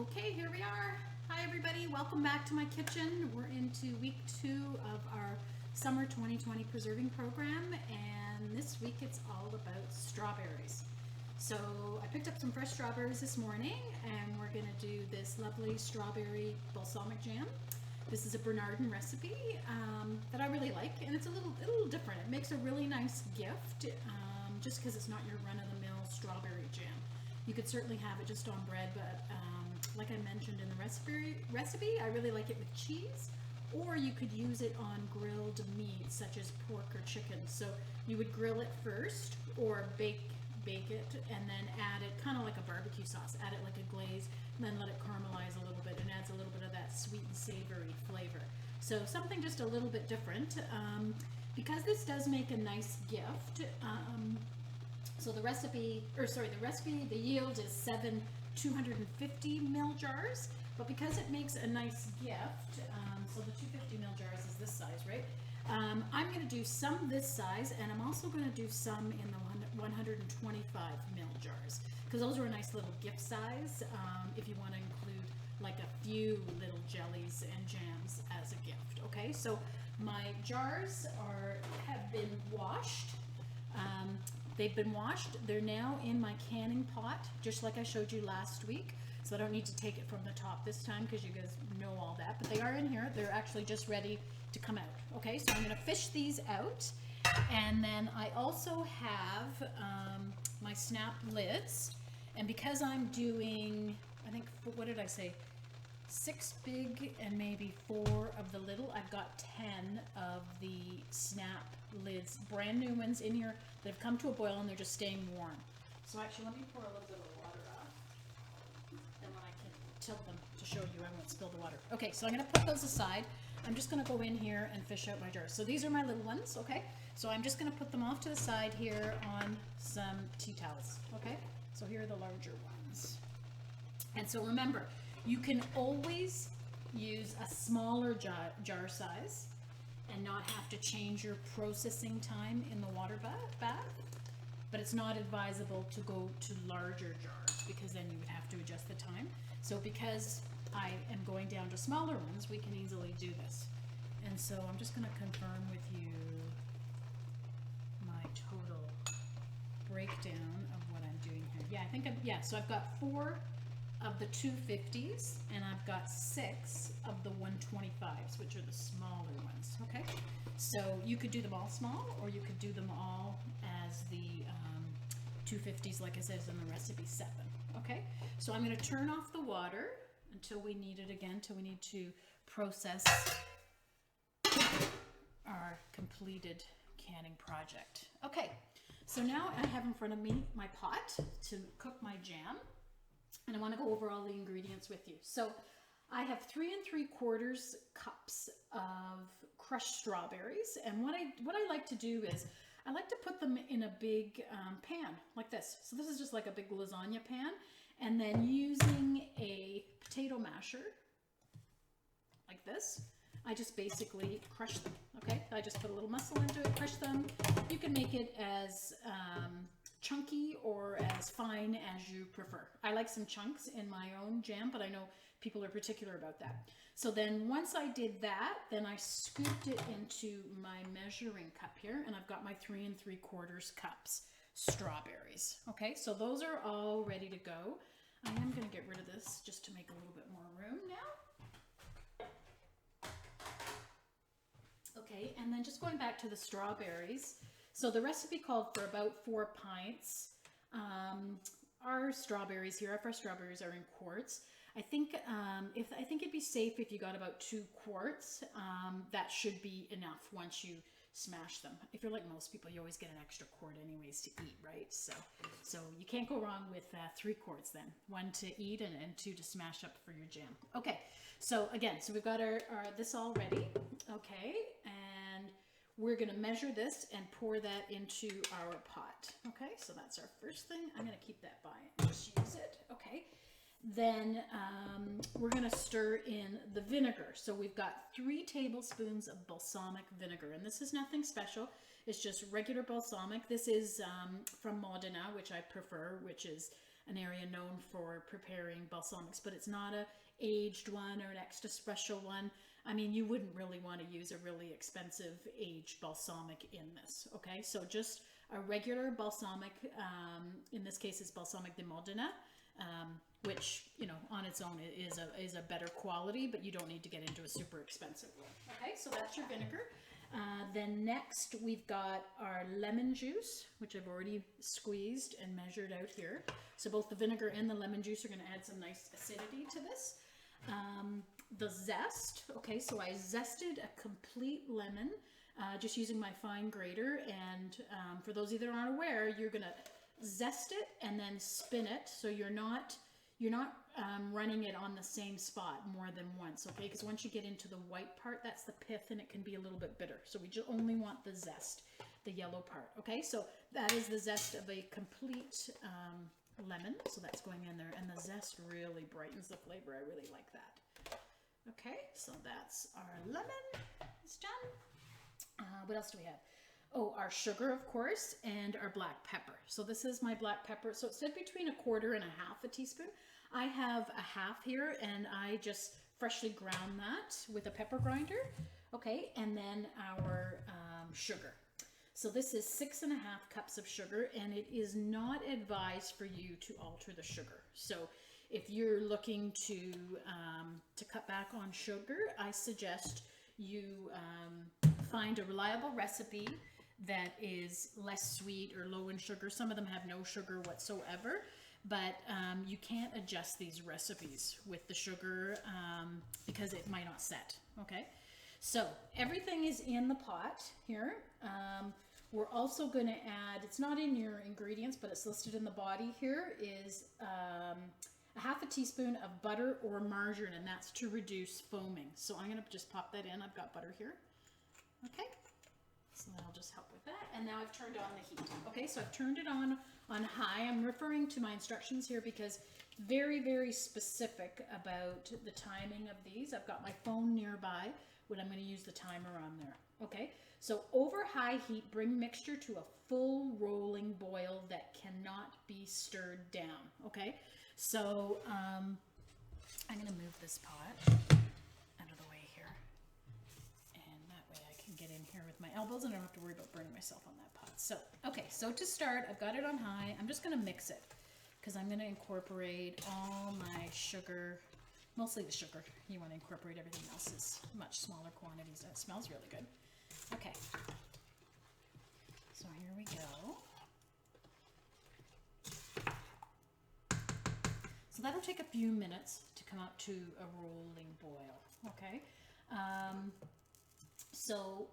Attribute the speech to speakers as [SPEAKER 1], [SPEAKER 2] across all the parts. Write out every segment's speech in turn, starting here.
[SPEAKER 1] Okay, here we are. Hi everybody, welcome back to my kitchen. We're into week 2 of our summer 2020 preserving program, and this week it's all about strawberries. So I picked up some fresh strawberries this morning, and we're going to do this lovely strawberry balsamic jam. This is a Bernardin recipe that I really like, and it's a little different. It makes a really nice gift just because it's not your run-of-the-mill strawberry jam. You could certainly have it just on bread, but like I mentioned in the recipe, I really like it with cheese, or you could use it on grilled meat such as pork or chicken. So you would grill it first or bake it and then add it kind of like a barbecue sauce, add it like a glaze, and then let it caramelize a little bit, and adds a little bit of that sweet and savory flavor. So something just a little bit different. Because this does make a nice gift, so the yield is 7 250 ml jars, but because it makes a nice gift, so the 250 ml jars is this size, right? I'm going to do some this size, and I'm also going to do some in the 125 ml jars, because those are a nice little gift size if you want to include like a few little jellies and jams as a gift. Okay, so my jars have been washed. They've been washed. They're now in my canning pot, just like I showed you last week. So I don't need to take it from the top this time because you guys know all that. But they are in here. They're actually just ready to come out. Okay, so I'm going to fish these out. And then I also have my snap lids. And because I'm doing, I think, what did I say? 6 big and maybe 4 of the little. I've got 10 of the snap lids, brand new ones in here that have come to a boil and they're just staying warm. So actually, let me pour a little bit of water off, and when I can tilt them to show you, I won't spill the water. Okay, so I'm going to put those aside. I'm just going to go in here and fish out my jars. So these are my little ones, okay? So I'm just going to put them off to the side here on some tea towels, okay? So here are the larger ones. And so remember, you can always use a smaller jar size and not have to change your processing time in the water bath, but it's not advisable to go to larger jars because then you would have to adjust the time. So because I am going down to smaller ones, we can easily do this. And so I'm just going to confirm with you my total breakdown of what I'm doing here. Yeah, I think so I've got 4 of the 250s, and I've got 6 of the 125s, which are the smaller ones. Okay, so you could do them all small, or you could do them all as the 250s, like it says in the recipe 7. Okay, so I'm going to turn off the water until we need it again, until we need to process our completed canning project. Okay, so now I have in front of me my pot to cook my jam. And I want to go over all the ingredients with you. So I have 3 3/4 cups of crushed strawberries. And what I like to do is I like to put them in a big pan like this. So this is just like a big lasagna pan. And then using a potato masher like this, I just basically crush them. Okay, I just put a little muscle into it, crush them. You can make it as chunky or as fine as you prefer. I like some chunks in my own jam, but I know people are particular about that. So then once I did that, then I scooped it into my measuring cup here, and I've got my 3 3/4 cups strawberries. Okay, so those are all ready to go. I am going to get rid of this just to make a little bit more room now. Okay, and then just going back to the strawberries. So the recipe called for about 4 pints. Our strawberries here, our fresh strawberries, are in quarts. I think it'd be safe if you got about 2 quarts. That should be enough once you smash them. If you're like most people, you always get an extra quart anyways to eat, right? So you can't go wrong with 3 quarts then. 1 to eat and 2 to smash up for your jam. Okay, so again, so we've got our this all ready. Okay, and we're going to measure this and pour that into our pot. Okay, so that's our first thing. I'm going to keep that by and just use it. Okay, then we're going to stir in the vinegar. So we've got 3 tablespoons of balsamic vinegar, and this is nothing special. It's just regular balsamic. This is from Modena, which I prefer, which is an area known for preparing balsamics, but it's not a aged one or an extra special one. I mean, you wouldn't really want to use a really expensive aged balsamic in this, okay? So just a regular balsamic, in this case it's Balsamic de Modena, which, you know, on its own is a better quality, but you don't need to get into a super expensive one. Okay, so that's your vinegar. Then next we've got our lemon juice, which I've already squeezed and measured out here. So both the vinegar and the lemon juice are going to add some nice acidity to this. The zest, okay, so I zested a complete lemon just using my fine grater, and for those of you that aren't aware, you're going to zest it and then spin it, so you're not running it on the same spot more than once, okay? Because once you get into the white part, that's the pith, and it can be a little bit bitter. So we just only want the zest, the yellow part, okay? So that is the zest of a complete lemon. So that's going in there, and the zest really brightens the flavor. I really like that. Okay, so that's our lemon. It's done. What else do we have? Oh, our sugar, of course, and our black pepper. So this is my black pepper. So it said between 1/4 and 1/2 teaspoon. I have 1/2 here, and I just freshly ground that with a pepper grinder. Okay, and then our sugar. So this is 6½ cups of sugar, and it is not advised for you to alter the sugar. So if you're looking to cut back on sugar, I suggest you find a reliable recipe that is less sweet or low in sugar. Some of them have no sugar whatsoever, but you can't adjust these recipes with the sugar because it might not set, okay? So everything is in the pot here. We're also going to add, it's not in your ingredients, but it's listed in the body here, is 1/2 teaspoon of butter or margarine, and that's to reduce foaming. So I'm going to just pop that in. I've got butter here. Okay, so that'll just help with that. And now I've turned on the heat. Okay, so I've turned it on high. I'm referring to my instructions here because very, very specific about the timing of these. I've got my phone nearby when I'm going to use the timer on there. Okay, so over high heat, bring mixture to a full rolling boil that cannot be stirred down. Okay, so I'm going to move this pot out of the way here, and that way I can get in here with my elbows and I don't have to worry about burning myself on that pot. So, okay, so to start, I've got it on high. I'm just going to mix it because I'm going to incorporate all my sugar, mostly the sugar. You want to incorporate everything else in much smaller quantities. That smells really good. Okay, so here we go. So that'll take a few minutes to come up to a rolling boil, okay? So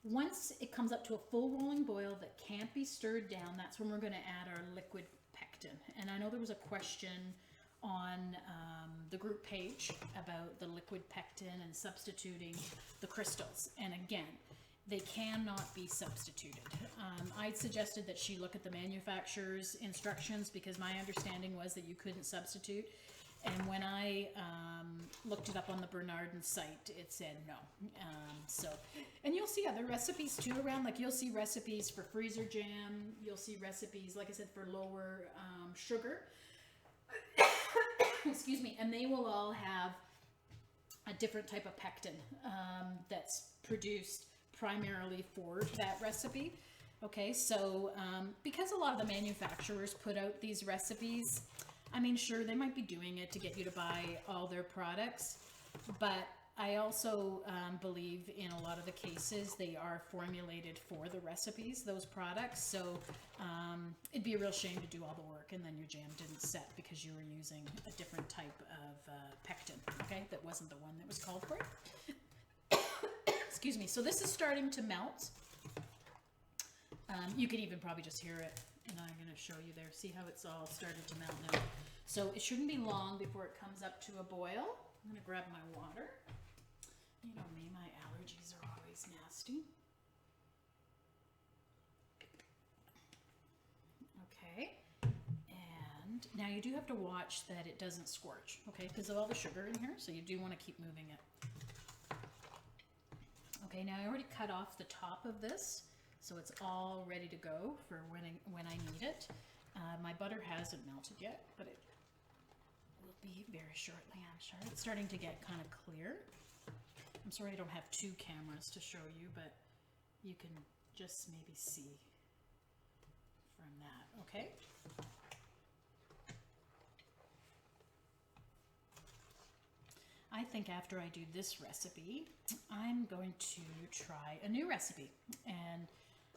[SPEAKER 1] once it comes up to a full rolling boil that can't be stirred down, that's when we're going to add our liquid pectin. And I know there was a question on the group page about the liquid pectin and substituting the crystals. And again, they cannot be substituted. I'd suggested that she look at the manufacturer's instructions because my understanding was that you couldn't substitute. And when I looked it up on the Bernardin site, it said no. And you'll see other recipes too around, like you'll see recipes for freezer jam, you'll see recipes, like I said, for lower sugar. Excuse me, and they will all have a different type of pectin that's produced primarily for that recipe. Okay, so because a lot of the manufacturers put out these recipes, I mean, sure, they might be doing it to get you to buy all their products, but I also believe in a lot of the cases they are formulated for the recipes, those products. So it'd be a real shame to do all the work and then your jam didn't set because you were using a different type of pectin, okay, that wasn't the one that was called for. Excuse me. So this is starting to melt. You can even probably just hear it, and I'm going to show you there. See how it's all started to melt now. So it shouldn't be long before it comes up to a boil. I'm going to grab my water. You know me, my allergies are always nasty. Okay, and now you do have to watch that it doesn't scorch, okay, because of all the sugar in here, so you do want to keep moving it. Okay, now I already cut off the top of this, so it's all ready to go for when I need it. My butter hasn't melted yet, but it will be very shortly, I'm sure. It's starting to get kind of clear. I'm sorry I don't have two cameras to show you, but you can just maybe see from that, okay? I think after I do this recipe, I'm going to try a new recipe, and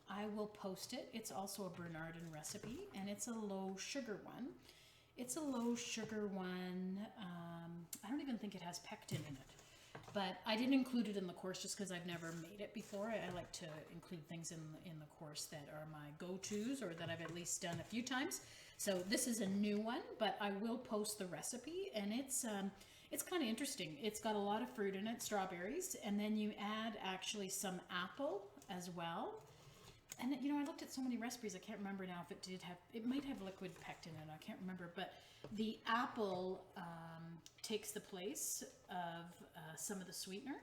[SPEAKER 1] I will post it. It's also a Bernardin recipe, and it's a low sugar one. It's a low sugar one. I don't even think it has pectin in it, but I didn't include it in the course just because I've never made it before. I like to include things in the course that are my go-tos or that I've at least done a few times. So this is a new one, but I will post the recipe, and it's kind of interesting. It's got a lot of fruit in it, strawberries, and then you add actually some apple as well. And you know, I looked at so many recipes, I can't remember now if it did have, it might have liquid pectin in it, I can't remember, but the apple takes the place of some of the sweetener.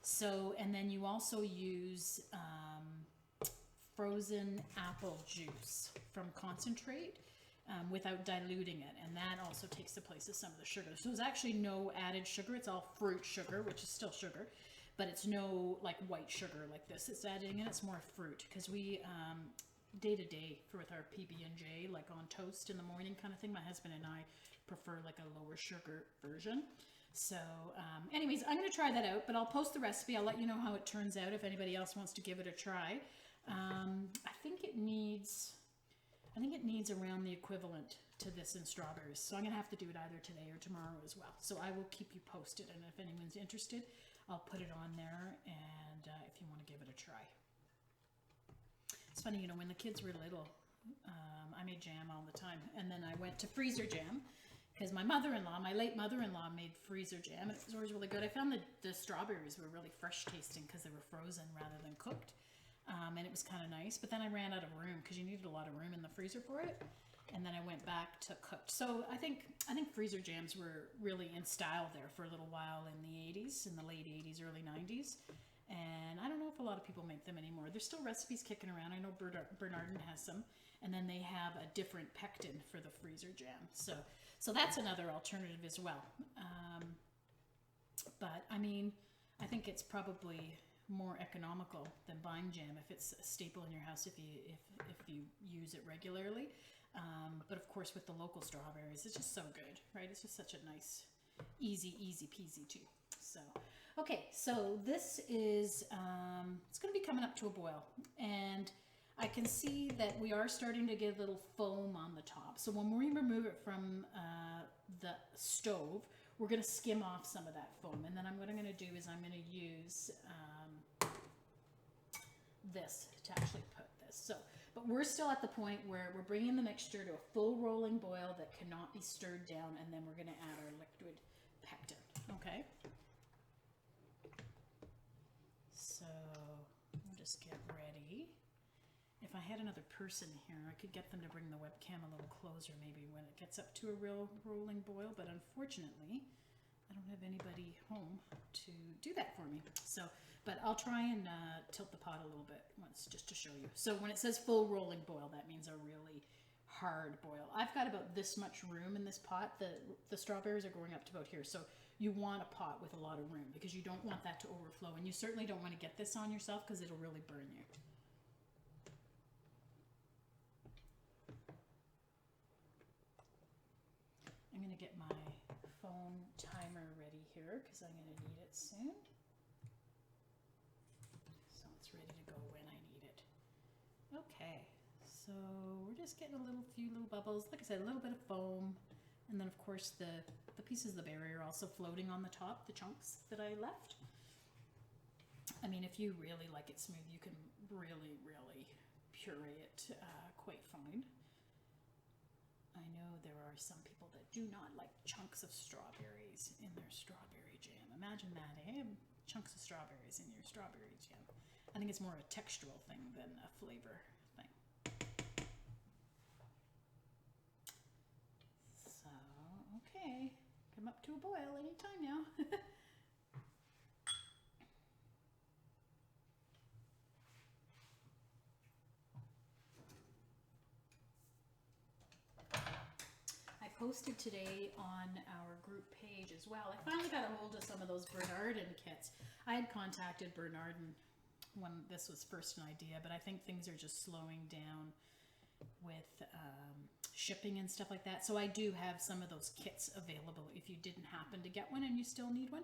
[SPEAKER 1] So, and then you also use frozen apple juice from concentrate without diluting it, and that also takes the place of some of the sugar. So there's actually no added sugar, it's all fruit sugar, which is still sugar. But it's no like white sugar like this it's adding in, it's more fruit, because we day to day with our PB&J, like on toast in the morning kind of thing, my husband and I prefer like a lower sugar version. So anyways, I'm going to try that out, but I'll post the recipe. I'll let you know how it turns out if anybody else wants to give it a try. I think it needs around the equivalent to this in strawberries, so I'm going to have to do it either today or tomorrow as well. So I will keep you posted, and if anyone's interested, I'll put it on there, and if you want to give it a try. It's funny, you know, when the kids were little, I made jam all the time, and then I went to freezer jam, because my mother-in-law, my late mother-in-law, made freezer jam, and it was always really good. I found that the strawberries were really fresh tasting because they were frozen rather than cooked, and it was kind of nice, but then I ran out of room, because you needed a lot of room in the freezer for it. And then I went back to cooked. So I think freezer jams were really in style there for a little while in the 80s, in the late 80s, early 90s. And I don't know if a lot of people make them anymore. There's still recipes kicking around. I know Bernardin has some. And then they have a different pectin for the freezer jam. So that's another alternative as well. But I mean, I think it's probably more economical than buying jam if it's a staple in your house, if you use it regularly. But of course, with the local strawberries, it's just so good, right? It's just such a nice, easy peasy too. So, okay, so this is, it's going to be coming up to a boil, and I can see that we are starting to get a little foam on the top. So when we remove it from the stove, we're going to skim off some of that foam, and then what I'm going to do is I'm going to use this to actually put this. So, but we're still at the point where we're bringing the mixture to a full rolling boil that cannot be stirred down, and then we're going to add our liquid pectin, okay? So we'll just get ready. If I had another person here, I could get them to bring the webcam a little closer maybe when it gets up to a real rolling boil, but unfortunately, I don't have anybody home to do that for me. So, but I'll try and tilt the pot a little bit once just to show you. So when it says full rolling boil, that means a really hard boil. I've got about this much room in this pot. The strawberries are going up to about here. So you want a pot with a lot of room because you don't want that to overflow. And you certainly don't want to get this on yourself because it'll really burn you. I'm going to get my phone timer ready here because I'm going to need it soon. So it's ready to go when I need it. Okay, so we're just getting a few little bubbles. Like I said, a little bit of foam. And then of course the pieces of the berry are also floating on the top, the chunks that I left. I mean, if you really like it smooth, you can really puree it quite fine. I know there are some people that do not like chunks of strawberries in their strawberry jam. Imagine that, eh? Chunks of strawberries in your strawberry jam. I think it's more a textural thing than a flavor thing. So, okay. Come up to a boil anytime now. posted today on our group page as well. I finally got a hold of some of those Bernardin kits. I had contacted Bernardin when this was first an idea, but I think things are just slowing down with shipping and stuff like that. So I do have some of those kits available if you didn't happen to get one and you still need one.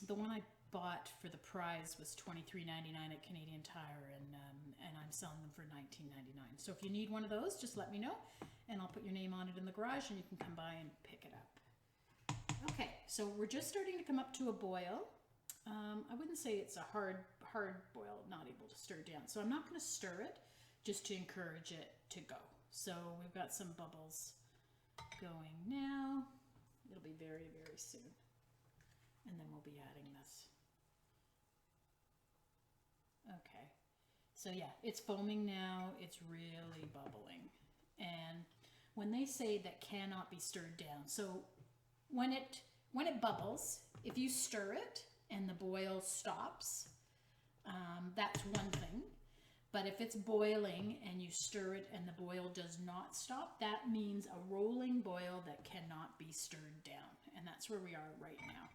[SPEAKER 1] The one I bought for the prize was $23.99 at Canadian Tire, and I'm selling them for $19.99. So if you need one of those, just let me know, and I'll put your name on it in the garage, and you can come by and pick it up. Okay, so we're just starting to come up to a boil. I wouldn't say it's a hard boil, not able to stir down. So I'm not going to stir it, just to encourage it to go. So we've got some bubbles going now. It'll be very, very soon. And then we'll be adding this. Okay, so yeah, it's foaming now. It's really bubbling. And when they say that cannot be stirred down, so when it bubbles, if you stir it and the boil stops, that's one thing. But if it's boiling and you stir it and the boil does not stop, that means a rolling boil that cannot be stirred down. And that's where we are right now.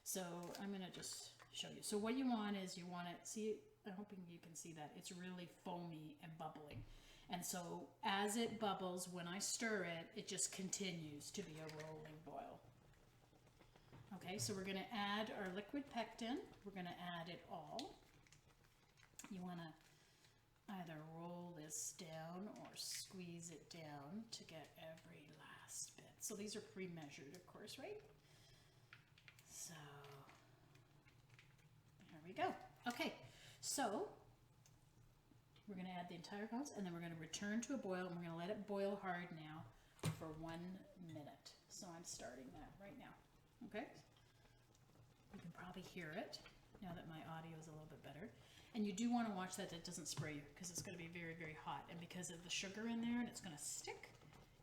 [SPEAKER 1] So I'm going to just show you. So what you want is you want it, see, I'm hoping you can see that. It's really foamy and bubbling. And so as it bubbles, when I stir it, it just continues to be a rolling boil. Okay, so we're going to add our liquid pectin. We're going to add it all. You want to either roll this down or squeeze it down to get every last bit. So these are pre-measured, of course, right? So there we go. Okay, so we're going to add the entire conch, and then we're going to return to a boil, and we're going to let it boil hard now for 1 minute. So I'm starting that right now. Okay, you can probably hear it now that my audio is a little bit better. And you do want to watch that it doesn't spray you, because it's going to be very, very hot. And because of the sugar in there and it's going to stick,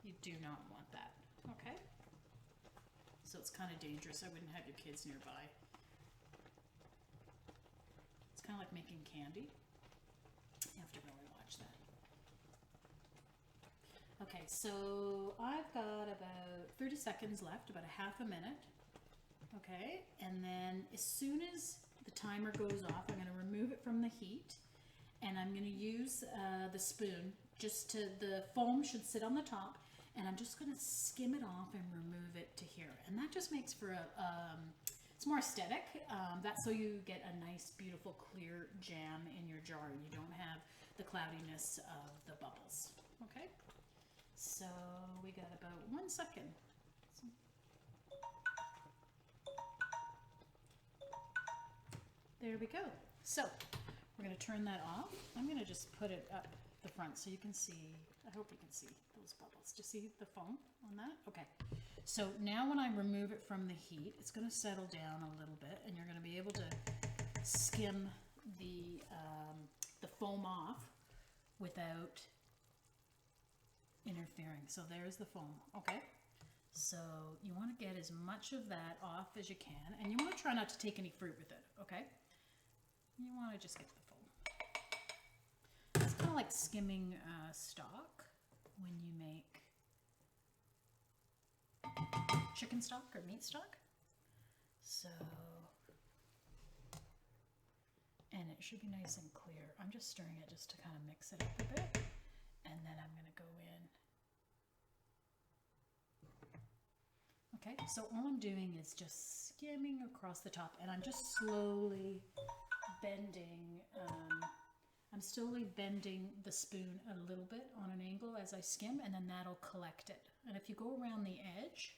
[SPEAKER 1] you do not want that. Okay? So it's kind of dangerous. I wouldn't have your kids nearby. It's kind of like making candy. You have to really watch that. Okay, so I've got about 30 seconds left, about a half a minute. Okay, and then as soon as the timer goes off, I'm going to remove it from the heat, and I'm going to use the spoon just to, the foam should sit on the top, and I'm just going to skim it off and remove it to here. And that just makes for a, it's more aesthetic. That's so you get a nice, beautiful, clear jam in your jar, and you don't have the cloudiness of the bubbles. Okay, so we got about 1 second. There we go. So we're going to turn that off. I'm going to just put it up the front so you can see. I hope you can see those bubbles. Do you see the foam on that? Okay. So now when I remove it from the heat, it's going to settle down a little bit, and you're going to be able to skim the foam off without interfering. So there's the foam. Okay. So you want to get as much of that off as you can, and you want to try not to take any fruit with it. Okay. You want to just get the foam. It's kind of like skimming stock when you make chicken stock or meat stock. So, and it should be nice and clear. I'm just stirring it just to kind of mix it up a bit, and then I'm going to go in. Okay, so all I'm doing is just skimming across the top, and I'm just slowly bending, I'm slowly bending the spoon a little bit on an angle as I skim, and then that'll collect it. And if you go around the edge,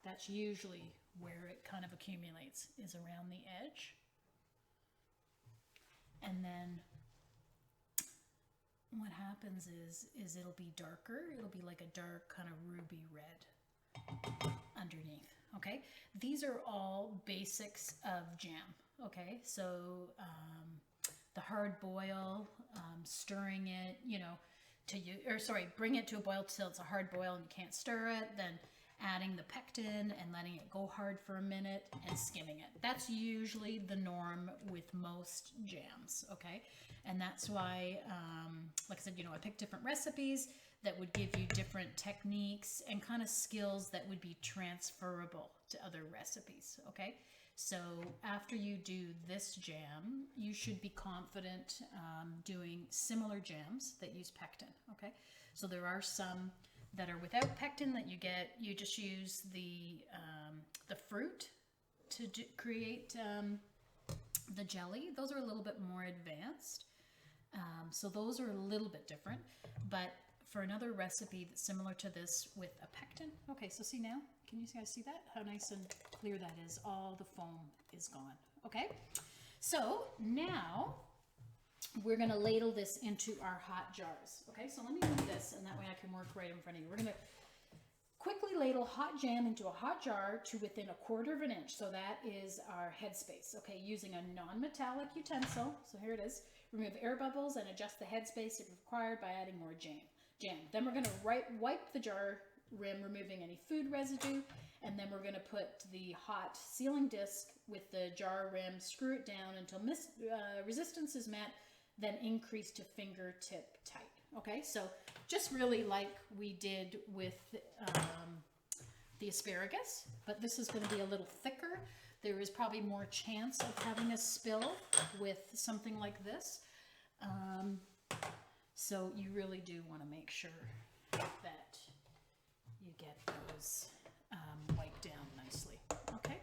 [SPEAKER 1] that's usually where it kind of accumulates, is around the edge. And then what happens is it'll be darker. It'll be like a dark kind of ruby red underneath. Okay, these are all basics of jam. Okay, so the hard boil, stirring it, you know, bring it to a boil till it's a hard boil and you can't stir it, then adding the pectin and letting it go hard for a minute and skimming it. That's usually the norm with most jams, okay? And that's why, like I said, I picked different recipes that would give you different techniques and kind of skills that would be transferable to other recipes, okay? So after you do this jam, you should be confident doing similar jams that use pectin, okay? So there are some that are without pectin that you just use the fruit to create the jelly. Those are a little bit more advanced. So those are a little bit different, but for another recipe that's similar to this with a pectin. Okay, so see now, can you guys see that? How nice and clear that is. All the foam is gone. Okay, so now we're gonna ladle this into our hot jars. Okay, so let me do this, and that way I can work right in front of you. We're gonna quickly ladle hot jam into a hot jar to within 1/4 of an inch. So that is our headspace. Okay, using a non-metallic utensil. So here it is. Remove air bubbles and adjust the headspace if required by adding more jam. Then we're going to wipe the jar rim, removing any food residue, and then we're going to put the hot sealing disc with the jar rim, screw it down until resistance is met, then increase to fingertip tight. Okay, so just really like we did with the asparagus, but this is going to be a little thicker. There is probably more chance of having a spill with something like this. So you really do want to make sure that you get those wiped down nicely. Okay,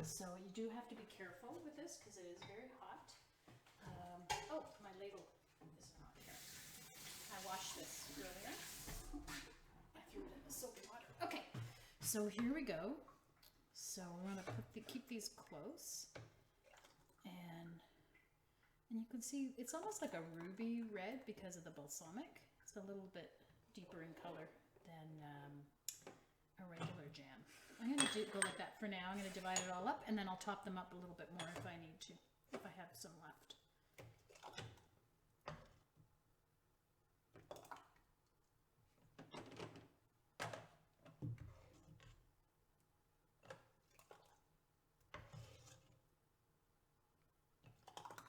[SPEAKER 1] so you do have to be careful with this because it is very hot. Oh, my ladle is not here. I washed this earlier. I threw it in the soapy water. Okay, so here we go. So we're going to keep these close, and you can see it's almost like a ruby red because of the balsamic. It's a little bit deeper in color than a regular jam. I'm going to go like that for now. I'm going to divide it all up, and then I'll top them up a little bit more if I need to, if I have some left.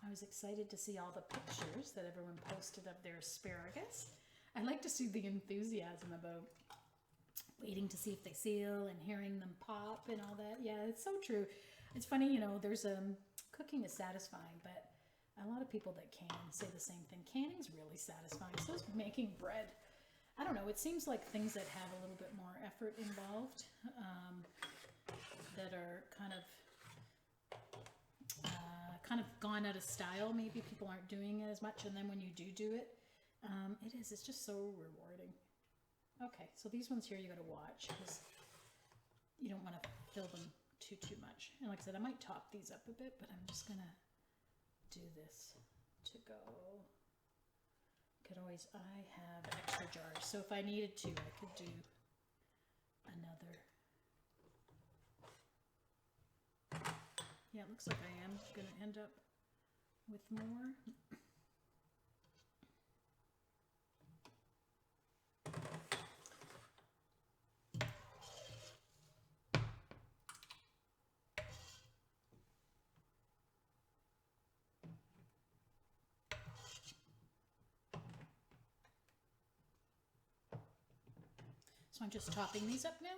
[SPEAKER 1] I was excited to see all the pictures that everyone posted of their asparagus. I like to see the enthusiasm about waiting to see if they seal and hearing them pop and all that. Yeah, it's so true. It's funny, there's cooking is satisfying, but a lot of people that can say the same thing. Canning's really satisfying. So is making bread. I don't know, it seems like things that have a little bit more effort involved, that are kind of gone out of style. Maybe people aren't doing it as much, and then when you do it, it's just so rewarding. Okay, so these ones here you got to watch because you don't want to fill them too much. And like I said, I might top these up a bit, but I'm just gonna do this to go. I have extra jars, so if I needed to, I could do another. Yeah, it looks like I am going to end up with more. So I'm just topping these up now.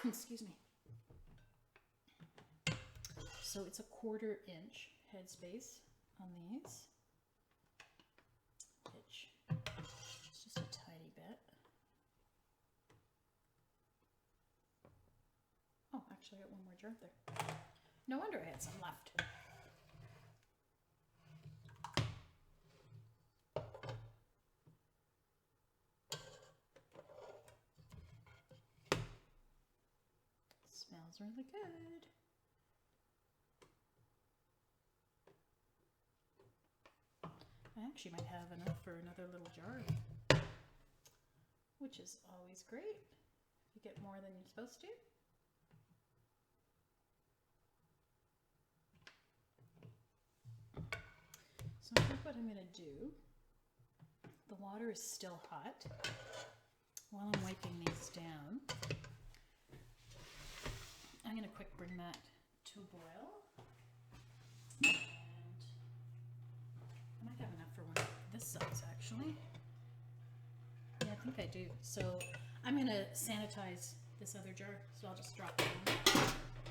[SPEAKER 1] Excuse me. So it's a 1/4 inch headspace on these. Pitch. It's just a tiny bit. Oh, actually I got one more jar there. No wonder I had some left. Smells really good. I actually might have enough for another little jar, which is always great. You get more than you're supposed to. So I think what I'm going to do. The water is still hot. While I'm wiping these down, I'm going to quick bring that to a boil. And I might have enough for one this size actually. Yeah, I think I do. So I'm going to sanitize this other jar, so I'll just drop it in.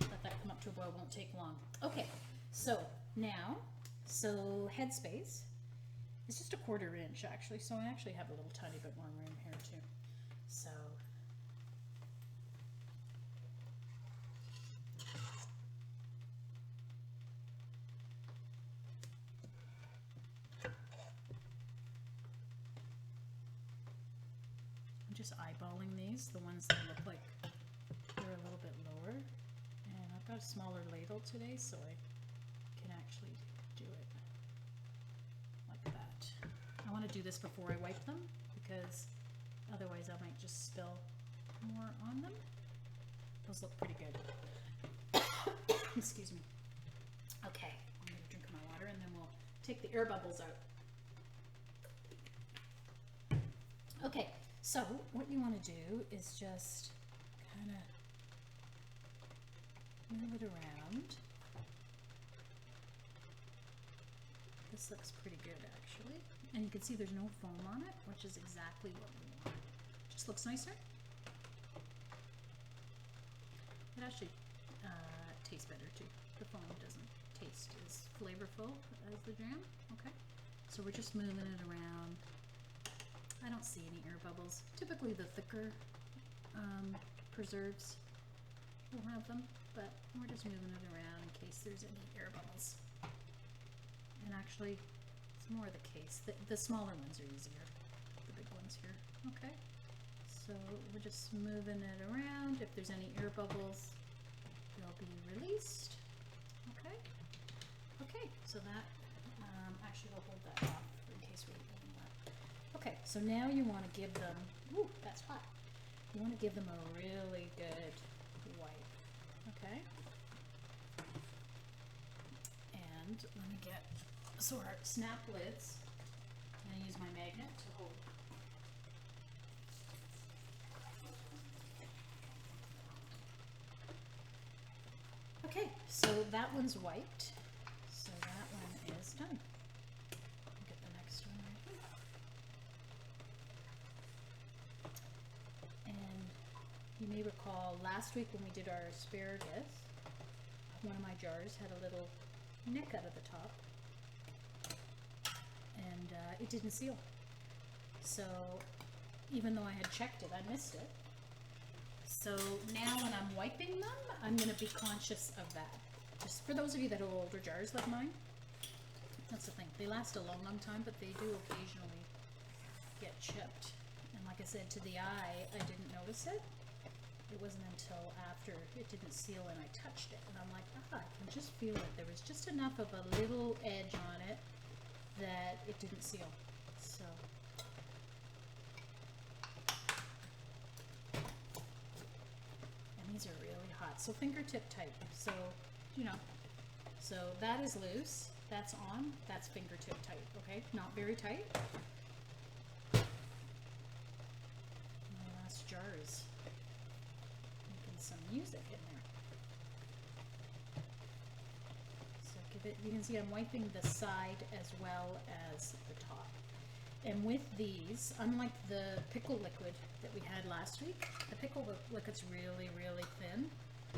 [SPEAKER 1] Let that come up to a boil, won't take long. Okay, so now, headspace is just a 1/4 inch actually, so I actually have a little tiny bit more room here too. So I'm just eyeballing these, the ones that look like they're a little bit lower. And I've got a smaller ladle today, so I can actually do it like that. I want to do this before I wipe them, because otherwise I might just spill more on them. Those look pretty good. Excuse me. Okay, I'm going to drink my water and then we'll take the air bubbles out. Okay, so what you want to do is just kind of move it around. This looks pretty good actually. And you can see there's no foam on it, which is exactly what we want. Just looks nicer. It actually tastes better too. The foam doesn't taste as flavorful as the jam. Okay, so we're just moving it around. I don't see any air bubbles. Typically the thicker preserves will have them, but we're just moving it around in case there's any air bubbles. And actually, it's more the case. The smaller ones are easier, the big ones here. Okay, so we're just moving it around. If there's any air bubbles, they'll be released. Okay, okay, so that, actually I'll hold that off in case we need that. Okay, so now you want to give them, ooh, that's hot. You want to give them a really good wipe, okay? And let me get, so our snap lids, I'm going to use my magnet to hold. Okay, so that one's wiped, so that one is done. I'll get the next one right here. And you may recall last week when we did our asparagus, one of my jars had a little nick out of the top, and it didn't seal. So even though I had checked it, I missed it. So now when I'm wiping them, I'm going to be conscious of that. Just for those of you that have older jars like mine, that's the thing. They last a long, long time, but they do occasionally get chipped. And like I said, to the eye, I didn't notice it. It wasn't until after it didn't seal and I touched it. And I'm like, I can just feel it. There was just enough of a little edge on it that it didn't seal. So. These are really hot, so fingertip tight. So, you know, so that is loose, that's on, that's fingertip tight, okay? Not very tight. My last jar is making some music in there. So give it, you can see I'm wiping the side as well as the top. And with these, unlike the pickle liquid that we had last week, the pickle liquid's really, really thin.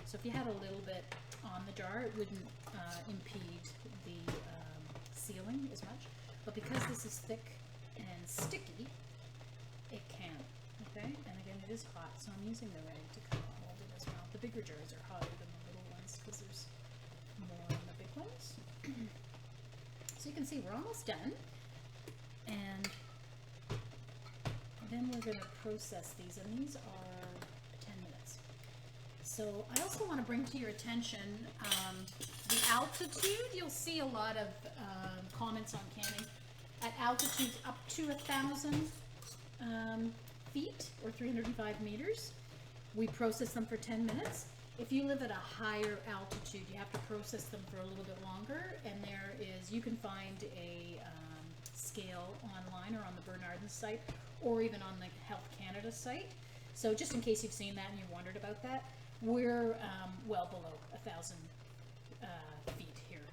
[SPEAKER 1] So if you had a little bit on the jar, it wouldn't impede the sealing as much. But because this is thick and sticky, it can, okay? And again, it is hot, so I'm using the rag to kind of hold it as well. The bigger jars are hotter than the little ones because there's more in the big ones. So you can see we're almost done. And then we're going to process these, and these are 10 minutes. So I also want to bring to your attention the altitude. You'll see a lot of comments on canning at altitudes up to 1,000 feet or 305 meters. We process them for 10 minutes. If you live at a higher altitude, you have to process them for a little bit longer, and there is, you can find a scale online or on the Bernardin site, or even on the Health Canada site. So just in case you've seen that and you wondered about that, we're well below 1,000 feet here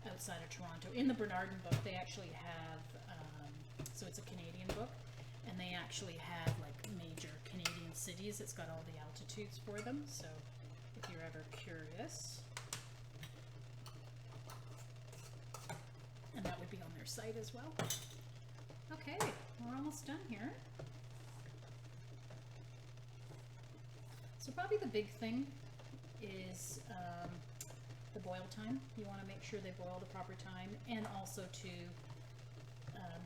[SPEAKER 1] outside of Toronto. In the Bernardin book, they actually have, so it's a Canadian book, and they actually have like major Canadian cities. It's got all the altitudes for them, so if you're ever curious. And that would be on their site as well. Okay, we're almost done here. So probably the big thing is the boil time. You want to make sure they boil the proper time, and also to,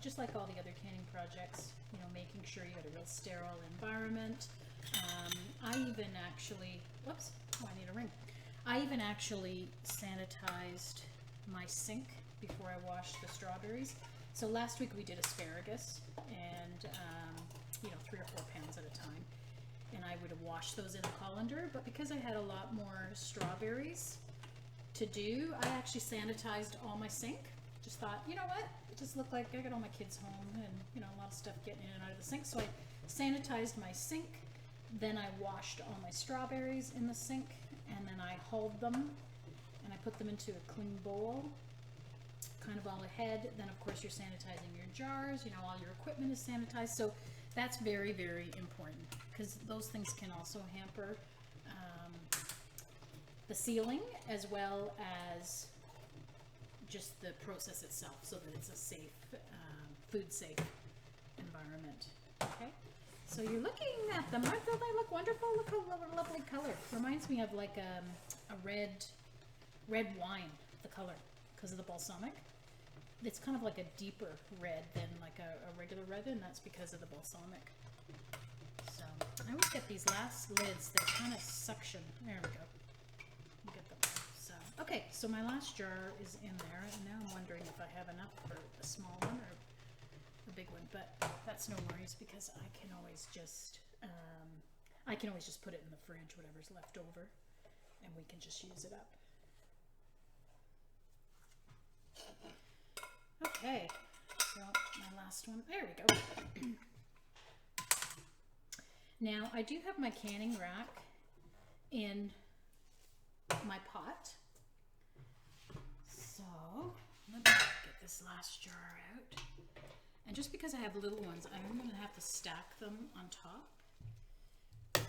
[SPEAKER 1] just like all the other canning projects, you know, making sure you got a real sterile environment. I even actually, whoops, oh, I need a ring. I even actually sanitized my sink before I washed the strawberries. So last week we did asparagus, and you know, 3 or 4 pounds at a time. And I would have washed those in a colander, but because I had a lot more strawberries to do, I actually sanitized all my sink. Just thought, you know what, it just looked like I got all my kids home and, you know, a lot of stuff getting in and out of the sink. So I sanitized my sink, then I washed all my strawberries in the sink, and then I hulled them and I put them into a clean bowl, kind of all ahead. Then of course you're sanitizing your jars, you know, all your equipment is sanitized. So that's very, very important, because those things can also hamper the sealing, as well as just the process itself, so that it's a safe, food safe environment. Okay, so you're looking at them. Aren't they look wonderful? Look how lovely color. Reminds me of like a red wine, the color, because of the balsamic. It's kind of like a deeper red than like a regular red, and that's because of the balsamic. So I always get these last lids, they kind of suction. There we go. Get them. So okay, so my last jar is in there, and now I'm wondering if I have enough for a small one or a big one, but that's no worries, because I can always just put it in the fridge, whatever's left over, and we can just use it up. Okay, so my last one, there we go. Now I do have my canning rack in my pot. So let me get this last jar out. And just because I have little ones, I'm going to have to stack them on top. Do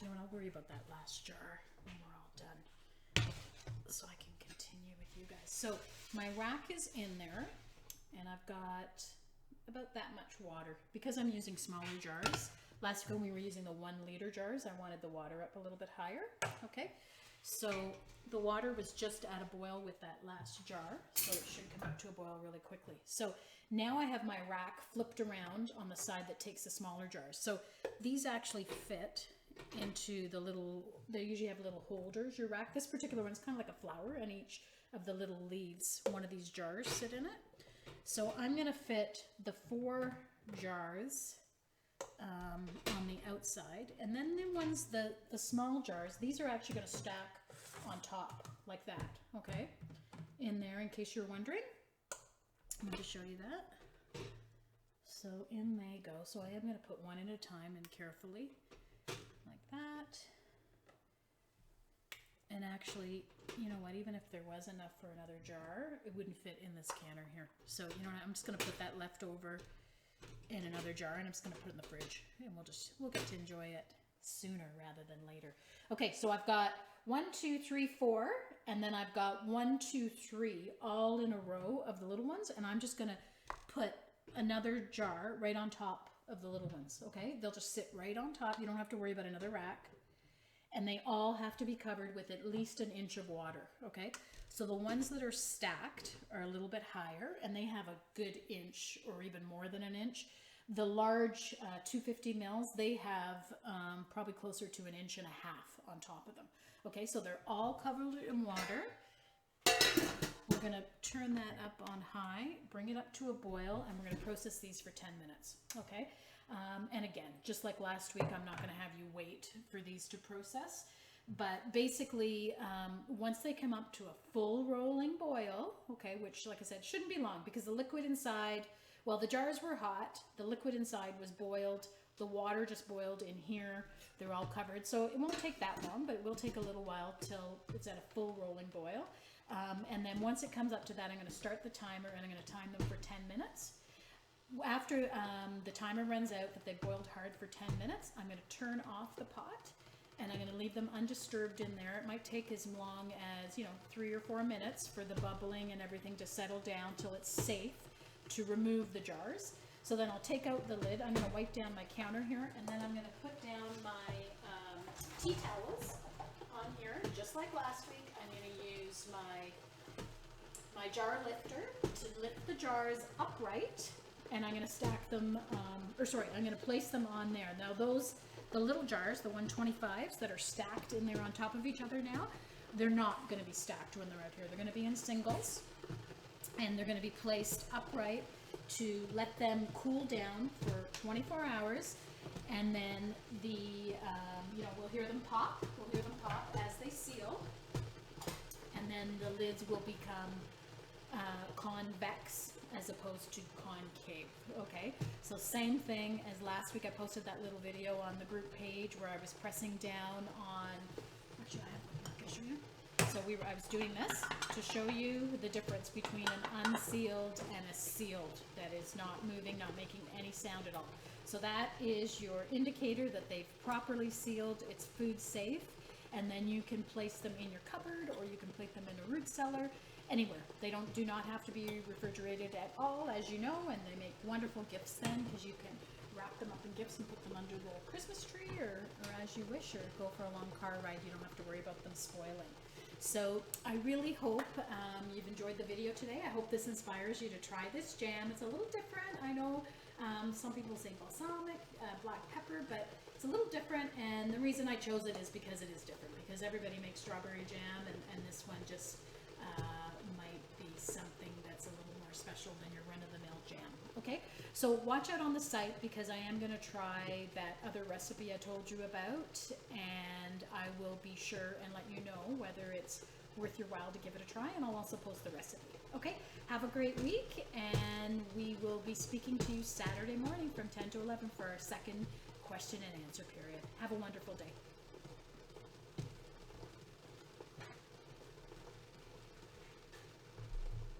[SPEAKER 1] you know what? I'll worry about that last jar when we're all done, so I can continue with you guys. So my rack is in there, and I've got about that much water, because I'm using smaller jars. Last week when we were using the 1 liter jars, I wanted the water up a little bit higher. Okay, so the water was just at a boil with that last jar, so it should come up to a boil really quickly. So now I have my rack flipped around on the side that takes the smaller jars. So these actually fit into the little, they usually have little holders, your rack. This particular one is kind of like a flower, and each of the little leaves, one of these jars sit in it. So I'm going to fit the 4 jars on the outside, and then the ones, the small jars, these are actually going to stack on top like that, okay, in there, in case you're wondering. I'm going to show you that. So in they go. So I am going to put one at a time and carefully, like that. And actually, you know what, even if there was enough for another jar, it wouldn't fit in this canner here. So you know what, I'm just going to put that leftover in another jar, and I'm just going to put it in the fridge, and we'll get to enjoy it sooner rather than later. Okay, so I've got 1, 2, 3, 4, and then I've got 1, 2, 3 all in a row of the little ones, and I'm just going to put another jar right on top of the little ones. Okay, they'll just sit right on top. You don't have to worry about another rack, and they all have to be covered with at least 1 inch of water. Okay, so the ones that are stacked are a little bit higher, and they have a good inch or even more than 1 inch. The large 250 mils, they have probably closer to 1.5 inches on top of them. Okay, so they're all covered in water. We're going to turn that up on high, bring it up to a boil, and we're going to process these for 10 minutes. Okay, and again, just like last week, I'm not going to have you wait for these to process. But basically, once they come up to a full rolling boil, okay, which like I said, shouldn't be long because the liquid inside, well, the jars were hot, the liquid inside was boiled, the water just boiled in here, they're all covered. So it won't take that long, but it will take a little while till it's at a full rolling boil. And then once it comes up to that, I'm going to start the timer and I'm going to time them for 10 minutes. After the timer runs out that they boiled hard for 10 minutes, I'm going to turn off the pot and I'm going to leave them undisturbed in there. It might take as long as, 3 or 4 minutes for the bubbling and everything to settle down till it's safe to remove the jars. So then I'll take out the lid. I'm going to wipe down my counter here, and then I'm going to put down my tea towels on here, just like last week. I'm going to use my jar lifter to lift the jars upright, and I'm going to stack them, I'm going to place them on there. Now the little jars, the 125s that are stacked in there on top of each other now, they're not going to be stacked when they're out here. They're going to be in singles, and they're going to be placed upright to let them cool down for 24 hours, and then we'll hear them pop. We'll hear them pop as they seal, and then the lids will become convex as opposed to concave. Okay, so same thing as last week. I posted that little video on the group page where I was pressing down on. Actually, I can show you. So I was doing this to show you the difference between an unsealed and a sealed that is not moving, not making any sound at all. So that is your indicator that they've properly sealed, it's food safe, and then you can place them in your cupboard or you can place them in a root cellar, anywhere. They do not have to be refrigerated at all, as you know, and they make wonderful gifts then because you can wrap them up in gifts and put them under the Christmas tree or as you wish, or go for a long car ride. You don't have to worry about them spoiling. So I really hope you've enjoyed the video today. I hope this inspires you to try this jam. It's a little different. I know some people say balsamic, black pepper, but it's a little different. And the reason I chose it is because it is different, because everybody makes strawberry jam, and this one just might be something that's a little more special than your run-of-the-mill jam. Okay, so watch out on the site because I am going to try that other recipe I told you about, and I will be sure and let you know whether it's worth your while to give it a try, and I'll also post the recipe. Okay, have a great week, and we will be speaking to you Saturday morning from 10 to 11 for our second question and answer period. Have a wonderful day.